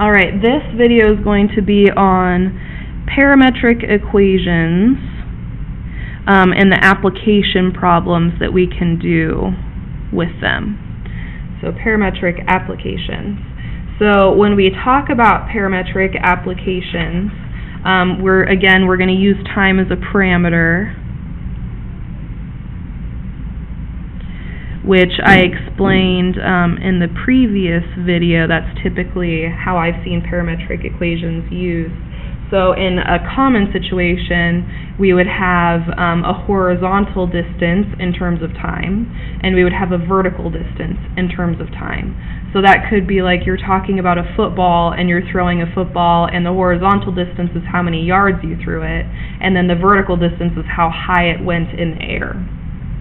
Alright, this video is going to be on parametric equations and the application problems that we can do with them. So parametric applications. So when we talk about parametric applications, we're going to use time as a parameter, which I explained in the previous video. That's typically how I've seen parametric equations used. So in a common situation, we would have a horizontal distance in terms of time, and we would have a vertical distance in terms of time. So that could be like you're talking about a football and you're throwing a football, and the horizontal distance is how many yards you threw it, and then the vertical distance is how high it went in the air.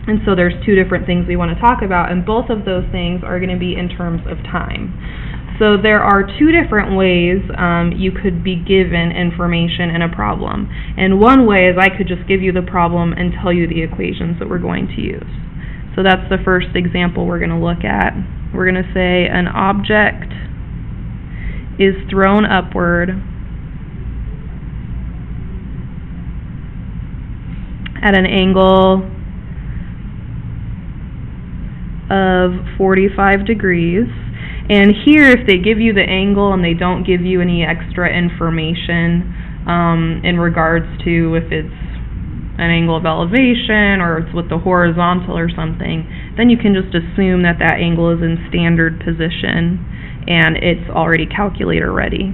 And so there's two different things we want to talk about, and both of those things are going to be in terms of time. So there are two different ways you could be given information in a problem. And one way is I could just give you the problem and tell you the equations that we're going to use. So that's the first example we're going to look at. We're going to say an object is thrown upward at an angle of 45 degrees. And here, if they give you the angle and they don't give you any extra information in regards to if it's an angle of elevation or it's with the horizontal or something, then you can just assume that that angle is in standard position and it's already calculator ready.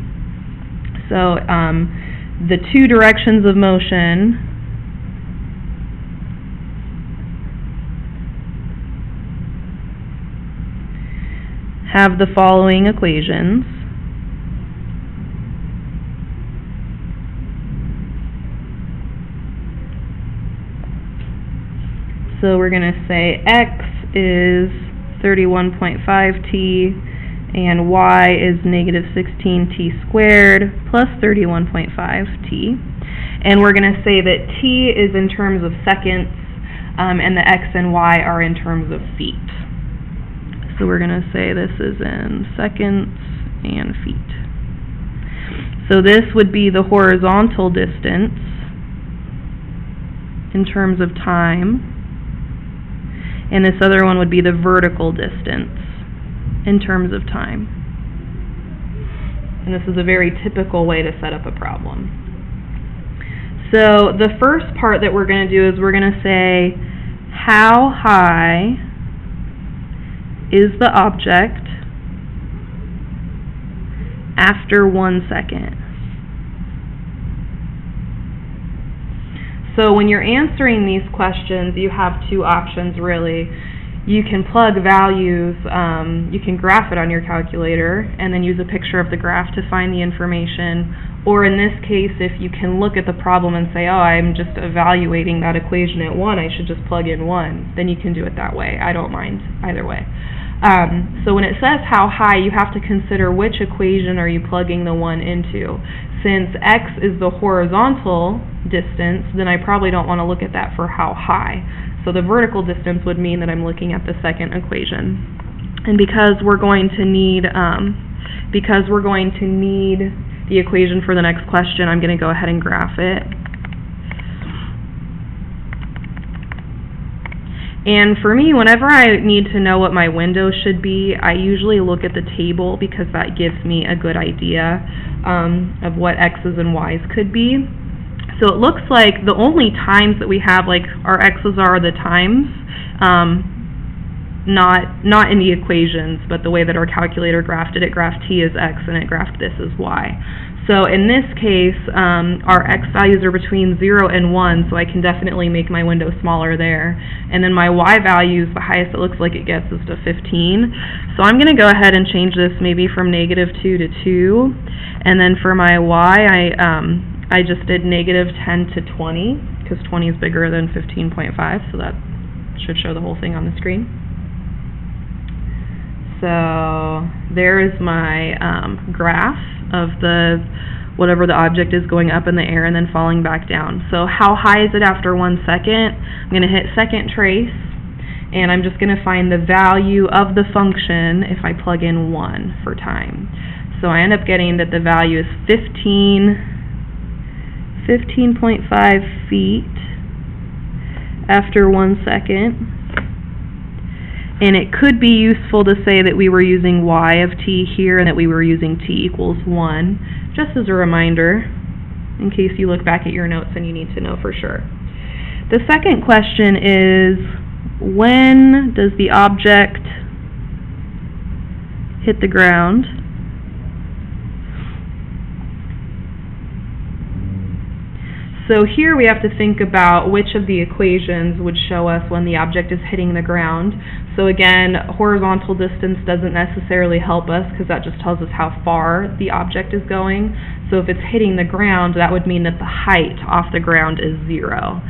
So the two directions of motion have the following equations. So we're going to say x is 31.5t and y is negative 16t squared plus 31.5t. And we're going to say that t is in terms of seconds and the x and y are in terms of feet. So we're going to say this is in seconds and feet. So this would be the horizontal distance in terms of time, and this other one would be the vertical distance in terms of time. And this is a very typical way to set up a problem. So the first part that we're going to do is we're going to say how high is the object after 1 second. So when you're answering these questions, you have two options really. You can plug values, you can graph it on your calculator and then use a picture of the graph to find the information. Or in this case, if you can look at the problem and say, oh, I'm just evaluating that equation at 1, I should just plug in 1, then you can do it that way. I don't mind either way. So when it says how high, you have to consider which equation are you plugging the 1 into. Since x is the horizontal distance, then I probably don't want to look at that for how high. So the vertical distance would mean that I'm looking at the second equation. And because we're going to need the equation for the next question, I'm going to go ahead and graph it. And for me, whenever I need to know what my window should be, I usually look at the table because that gives me a good idea of what x's and y's could be. So it looks like the only times that we have, like our x's are the times, not in the equations, but the way that our calculator graphed it, it graphed t as x and it graphed this as y. So in this case, our x values are between 0 and 1, so I can definitely make my window smaller there. And then my y values, the highest it looks like it gets is to 15. So I'm going to go ahead and change this maybe from -2 to 2. And then for my y, I just did -10 to 20, because 20 is bigger than 15.5, so that should show the whole thing on the screen. So there is my graph of whatever the object is going up in the air and then falling back down. So how high is it after 1 second? I'm going to hit second trace, and I'm just going to find the value of the function if I plug in 1 for time. So I end up getting that the value is 15.5 feet after 1 second. And it could be useful to say that we were using y of t here and that we were using t equals 1, just as a reminder, in case you look back at your notes and you need to know for sure. The second question is, when does the object hit the ground? So here we have to think about which of the equations would show us when the object is hitting the ground. So again, horizontal distance doesn't necessarily help us because that just tells us how far the object is going. So if it's hitting the ground, that would mean that the height off the ground is 0.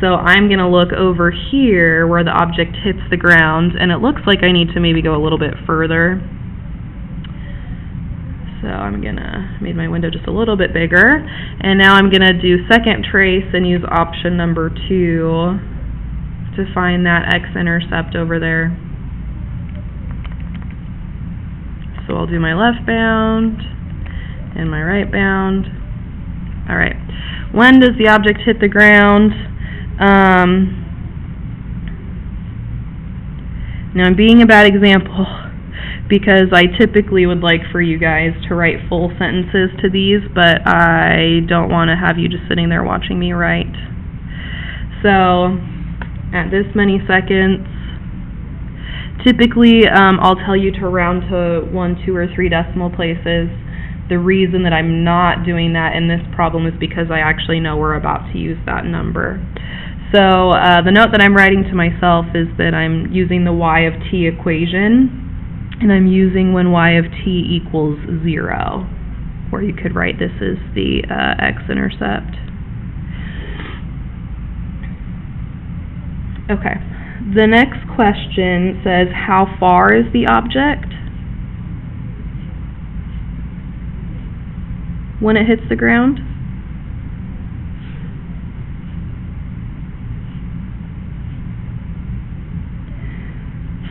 So I'm going to look over here where the object hits the ground, and it looks like I need to maybe go a little bit further. So I'm going to make my window just a little bit bigger, and now I'm going to do second trace and use option number 2 to find that x-intercept over there. So I'll do my left bound and my right bound. Alright, when does the object hit the ground? Now I'm being a bad example because I typically would like for you guys to write full sentences to these, but I don't want to have you just sitting there watching me write. So at this many seconds, typically I'll tell you to round to 1, 2, or 3 decimal places. The reason that I'm not doing that in this problem is because I actually know we're about to use that number. So the note that I'm writing to myself is that I'm using the y of t equation, and I'm using when y of t equals 0, or you could write this as the x-intercept. Okay, the next question says, how far is the object when it hits the ground?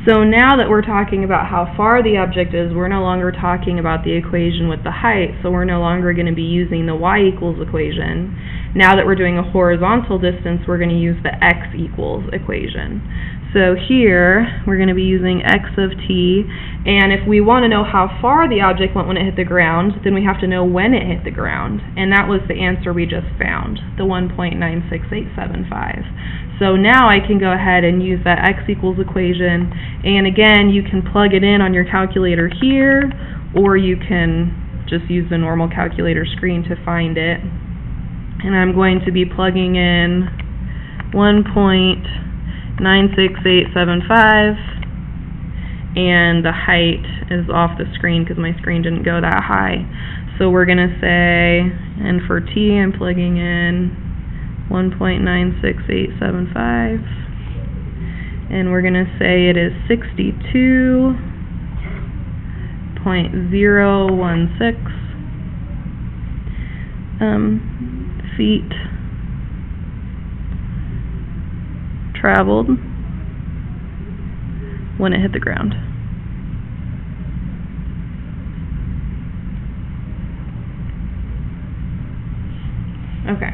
So now that we're talking about how far the object is, we're no longer talking about the equation with the height, so we're no longer going to be using the y equals equation. Now that we're doing a horizontal distance, we're going to use the x equals equation. So here, we're going to be using x of t, and if we want to know how far the object went when it hit the ground, then we have to know when it hit the ground, and that was the answer we just found, the 1.96875. So now I can go ahead and use that x equals equation, and again, you can plug it in on your calculator here, or you can just use the normal calculator screen to find it. And I'm going to be plugging in 1.96875, and the height is off the screen because my screen didn't go that high. So we're going to say, and for t I'm plugging in 1.96875, and we're going to say it is 62.016 feet traveled when it hit the ground. Okay.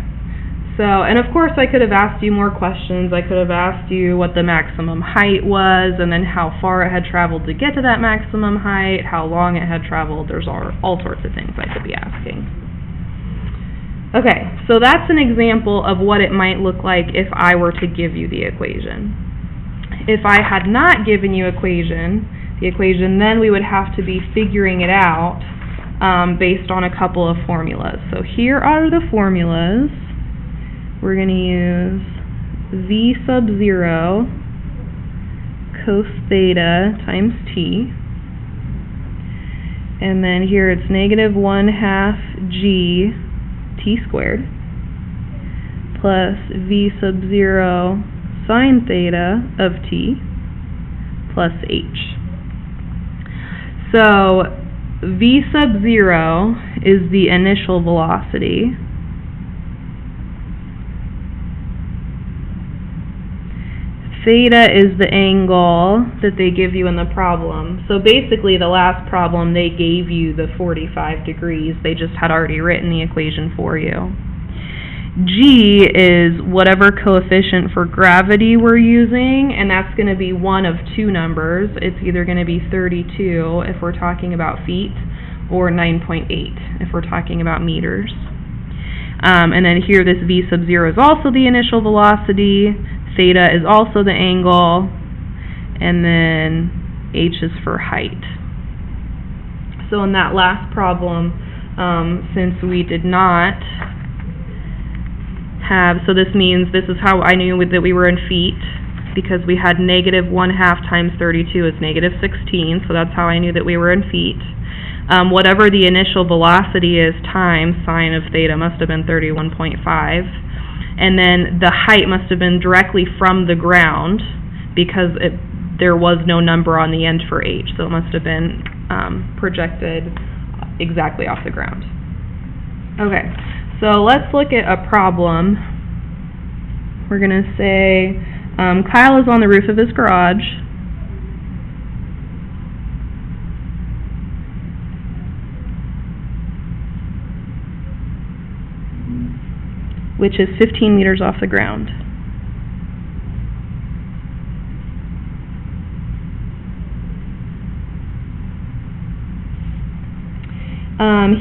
So, and of course I could have asked you more questions. I could have asked you what the maximum height was, and then how far it had traveled to get to that maximum height, how long it had traveled. There's all sorts of things I could be asking. Okay, so that's an example of what it might look like if I were to give you the equation. If I had not given you the equation, then we would have to be figuring it out based on a couple of formulas. So here are the formulas. We're going to use v sub 0 cos theta times t. And then here it's negative 1/2 g t squared plus v sub 0 sine theta of t plus h. So v sub 0 is the initial velocity. theta is the angle that they give you in the problem. So basically the last problem they gave you the 45 degrees. They just had already written the equation for you. G is whatever coefficient for gravity we're using, and that's going to be one of two numbers. It's either going to be 32 if we're talking about feet, or 9.8 if we're talking about meters. And then here this v sub 0 is also the initial velocity, theta is also the angle, and then h is for height. So in that last problem, since we did not have, so this means this is how I knew that we were in feet, because we had negative 1/2 times 32 is negative 16, so that's how I knew that we were in feet. Whatever the initial velocity is times sine of theta must have been 31.5, and then the height must have been directly from the ground, because there was no number on the end for h, so it must have been projected exactly off the ground. Okay, so let's look at a problem. We're going to say Kyle is on the roof of his garage. Which is 15 meters off the ground.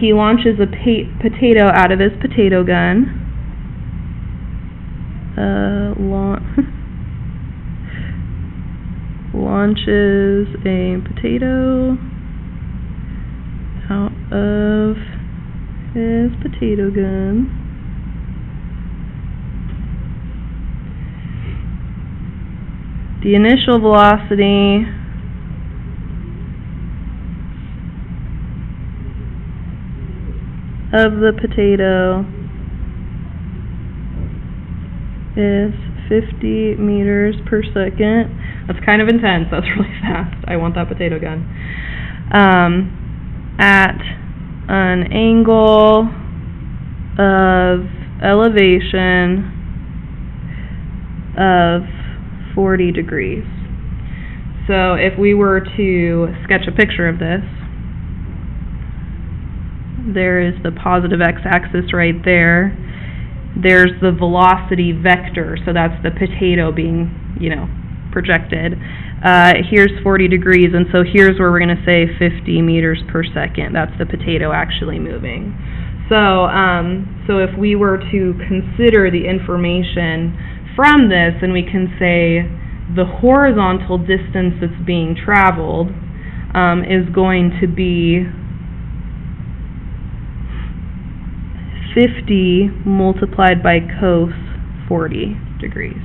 He launches a potato out of his potato gun. Launches a potato out of his potato gun. The initial velocity of the potato is 50 meters per second. That's kind of intense. That's really fast. I want that potato gun. At an angle of elevation of 40 degrees. So if we were to sketch a picture of this, there is the positive x-axis right there. There's the velocity vector, so that's the potato being, projected. Here's 40 degrees, and so here's where we're going to say 50 meters per second. That's the potato actually moving. So, so if we were to consider the information from this, and we can say the horizontal distance that's being traveled is going to be 50 multiplied by cos 40 degrees.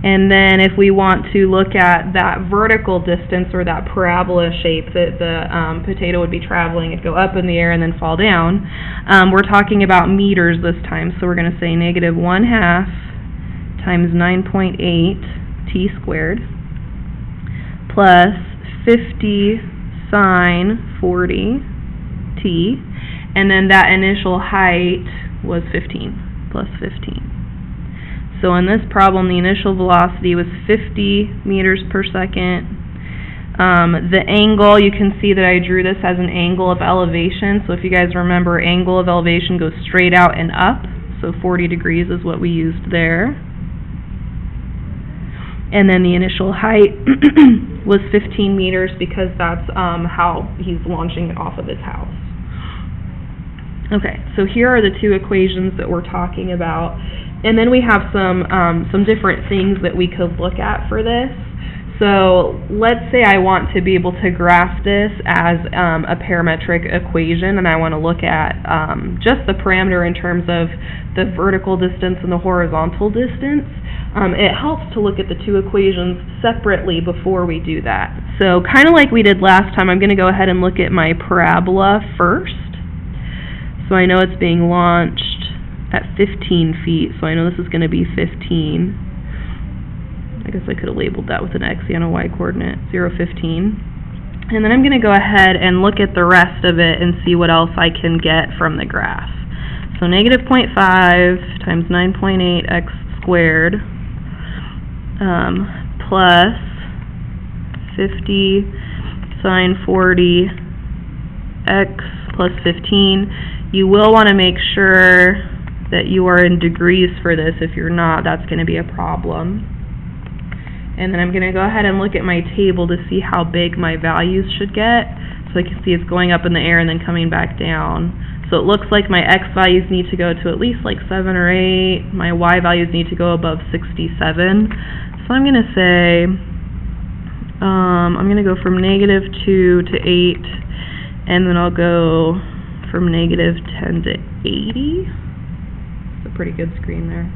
And then if we want to look at that vertical distance, or that parabola shape that the potato would be traveling, it'd go up in the air and then fall down, we're talking about meters this time. So we're going to say negative 1/2 times 9.8 t squared plus 50 sine 40 t, and then that initial height was 15 plus 15. So in this problem, the initial velocity was 50 meters per second. The angle, you can see that I drew this as an angle of elevation. So if you guys remember, angle of elevation goes straight out and up. So 40 degrees is what we used there. And then the initial height was 15 meters, because that's how he's launching it off of his house. Okay, so here are the two equations that we're talking about. And then we have some different things that we could look at for this. So let's say I want to be able to graph this as a parametric equation, and I want to look at just the parameter in terms of the vertical distance and the horizontal distance. It helps to look at the two equations separately before we do that. So kind of like we did last time, I'm going to go ahead and look at my parabola first. So I know it's being launched at 15 feet, so I know this is going to be 15. I guess I could have labeled that with an x and a y coordinate, 0, 15. And then I'm going to go ahead and look at the rest of it and see what else I can get from the graph. So negative 0.5 times 9.8x squared plus 50 sine 40 x plus 15. You will want to make sure that you are in degrees for this. If you're not, that's going to be a problem. And then I'm going to go ahead and look at my table to see how big my values should get. So I can see it's going up in the air and then coming back down. So it looks like my x values need to go to at least like 7 or 8. My y values need to go above 67. So I'm going to say, I'm going to go from negative 2 to 8, and then I'll go from negative 10 to 80. It's a pretty good screen there.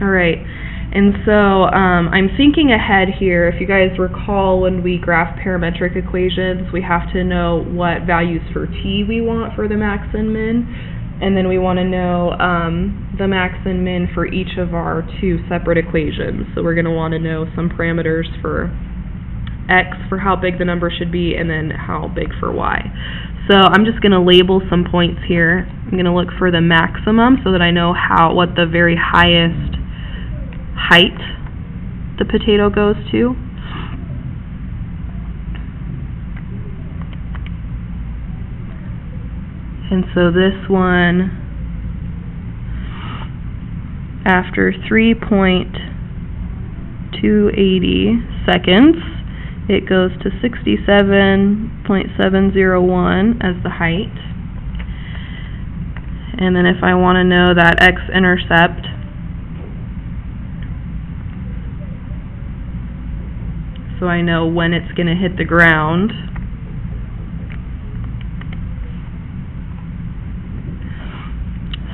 Alright, and so I'm thinking ahead here. If you guys recall, when we graph parametric equations, we have to know what values for t we want for the max and min, and then we want to know the max and min for each of our two separate equations. So we're going to want to know some parameters for x, for how big the number should be, and then how big for y. So I'm just going to label some points here. I'm going to look for the maximum so that I know what the very highest height the potato goes to. And so this one, after 3.280 seconds, it goes to 67.701 as the height. And then if I want to know that x-intercept, so I know when it's going to hit the ground,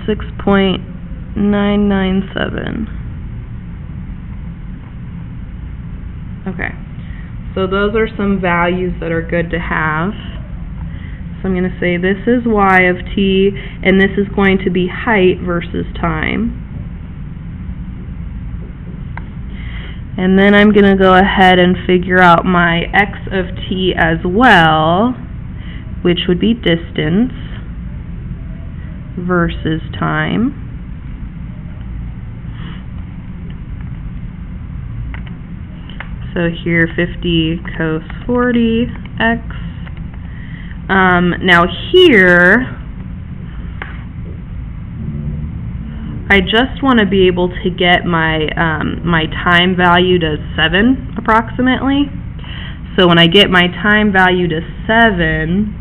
.997. Okay, so those are some values that are good to have. So I'm going to say this is y of t, and this is going to be height versus time. And then I'm going to go ahead and figure out my x of t as well, which would be distance versus time. So here 50 cos 40 x. Now here, I just want to be able to get my my time value to 7 approximately. So when I get my time value to 7,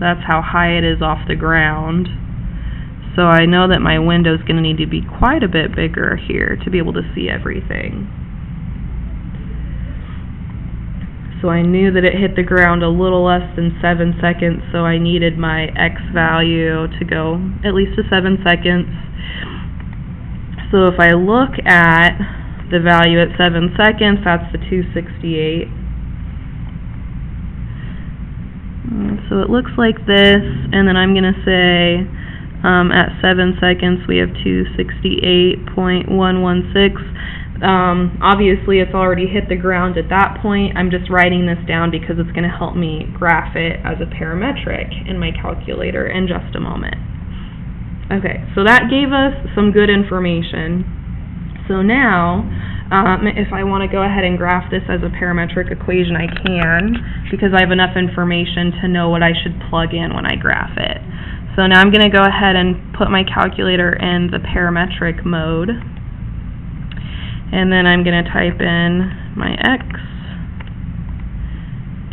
that's how high it is off the ground. So I know that my window is going to need to be quite a bit bigger here to be able to see everything. So I knew that it hit the ground a little less than 7 seconds, so I needed my x value to go at least to 7 seconds. So if I look at the value at 7 seconds, that's the 268. So it looks like this, and then I'm going to say at 7 seconds we have 268.116. Obviously it's already hit the ground at that point. I'm just writing this down because it's going to help me graph it as a parametric in my calculator in just a moment. Okay, so that gave us some good information. So now, if I want to go ahead and graph this as a parametric equation, I can, because I have enough information to know what I should plug in when I graph it. So now I'm going to go ahead and put my calculator in the parametric mode. And then I'm going to type in my x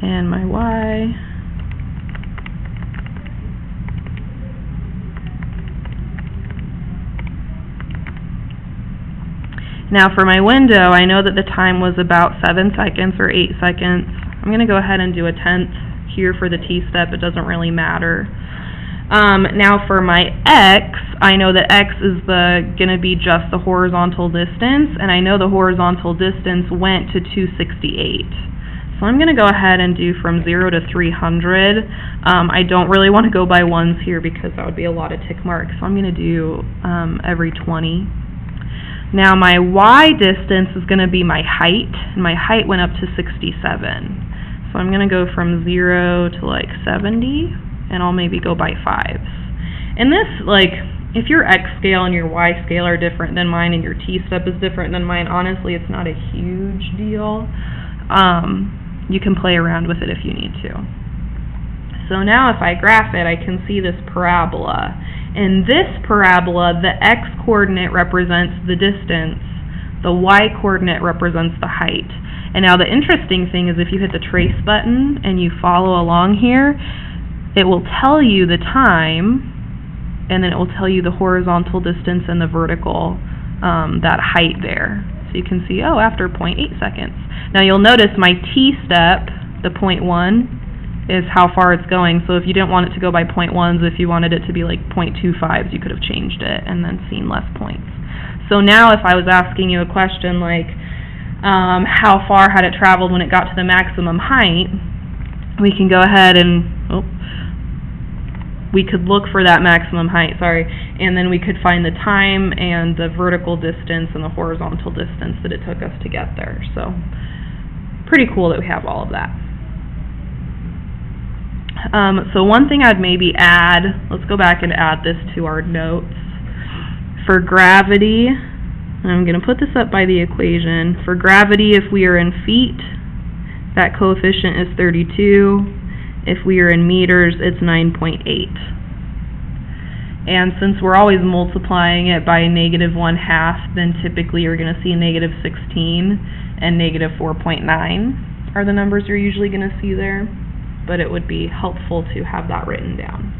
and my y. Now for my window, I know that the time was about 7 seconds or 8 seconds. I'm going to go ahead and do a tenth here for the t step. It doesn't really matter. Now for my x, I know that x is going to be just the horizontal distance, and I know the horizontal distance went to 268. So I'm going to go ahead and do from 0 to 300. I don't really want to go by ones here because that would be a lot of tick marks, so I'm going to do every 20. Now my y distance is going to be my height, and my height went up to 67. So So I'm going to go from 0 to like 70, and I'll maybe go by 5s. And this, like, if your x scale and your y scale are different than mine and your t-step is different than mine, honestly, it's not a huge deal. You can play around with it if you need to. So now if I graph it, I can see this parabola. In this parabola, the x-coordinate represents the distance, the y-coordinate represents the height. And now the interesting thing is if you hit the trace button and you follow along here, it will tell you the time, and then it will tell you the horizontal distance and the vertical, that height there. So you can see, oh, after 0.8 seconds. Now you'll notice my t-step, the 0.1, is how far it's going. So if you didn't want it to go by 0.1s, if you wanted it to be like 0.25s, you could have changed it and then seen less points. So now if I was asking you a question like, how far had it traveled when it got to the maximum height, we can go ahead and, we could look for that maximum height, and then we could find the time and the vertical distance and the horizontal distance that it took us to get there. So pretty cool that we have all of that. So one thing I'd maybe add, let's go back and add this to our notes. For gravity, and I'm going to put this up by the equation. For gravity, if we are in feet, that coefficient is 32. If we are in meters, it's 9.8. And since we're always multiplying it by -1/2, then typically you're going to see -16 and -4.9 are the numbers you're usually going to see there. But it would be helpful to have that written down.